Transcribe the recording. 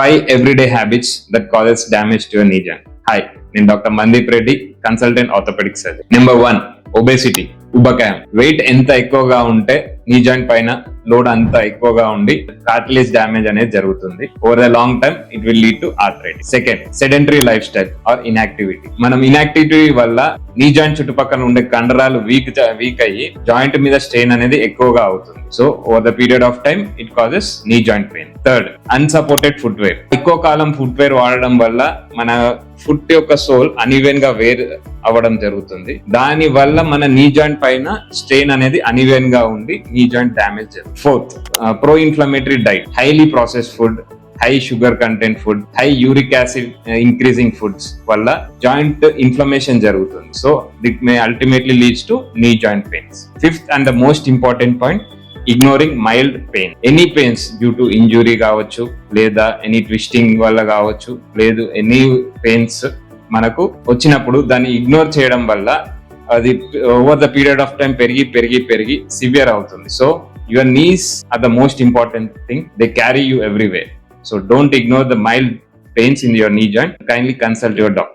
5 everyday habits that causes damage to your knee joint. Hi, నేను doctor Mandeep Reddy, consultant orthopaedic surgeon. Number 1, obesity, ఉబకాయం. Weight ఎంత ఎక్కువగా ఉంటే knee joint పైన load అంత ఎక్కువగా ఉండి కార్టిలేజ్ డ్యామేజ్ అనేది జరుగుతుంది. Over the long term it will lead to arthritis. Second, sedentary life style or inactivity. మనం ఇన్యాక్టివిటీ వల్ల నీ జాయింట్ చుట్టుపక్కల ఉండే కండరాలు వీక్ అయ్యి జాయింట్ మీద స్ట్రెయిన్ అనేది ఎక్కువగా అవుతుంది. So over the period of time it causes knee joint pain. Third, unsupported footwear. ఎక్కువ కాలం ఫుట్వేర్ వాడడం వల్ల మన ఫుట్ యొక్క సోల్ అన్ఈవెన్ గా వేర్ అవ్వడం జరుగుతుంది. దాని వల్ల మన నీ జాయింట్ పైన స్ట్రెయిన్ అనేది అన్ఈవెన్ గా ఉండి నీ జాయింట్ డ్యామేజ్ జరుగుతుంది. Fourth, pro inflammatory diet. Highly processed food, high sugar content food, high uric acid increasing foods వల్ల జాయింట్ ఇన్ఫ్లమేషన్ జరుగుతుంది. So that may ultimately leads to knee joint pains. Fifth and the most important point, ignoring mild pain. Any pains due to injury కావచ్చు, లేదా any twisting వల్ల కావచ్చు, లేదు any pains మనకు వచ్చినప్పుడు దాన్ని ఇగ్నోర్ చేయడం వల్ల అది over the period of time పెరిగి సివియర్ అవుతుంది. So your knees are the most important thing. They carry you everywhere. So don't ignore the mild pains in your knee joint. Kindly consult your doctor.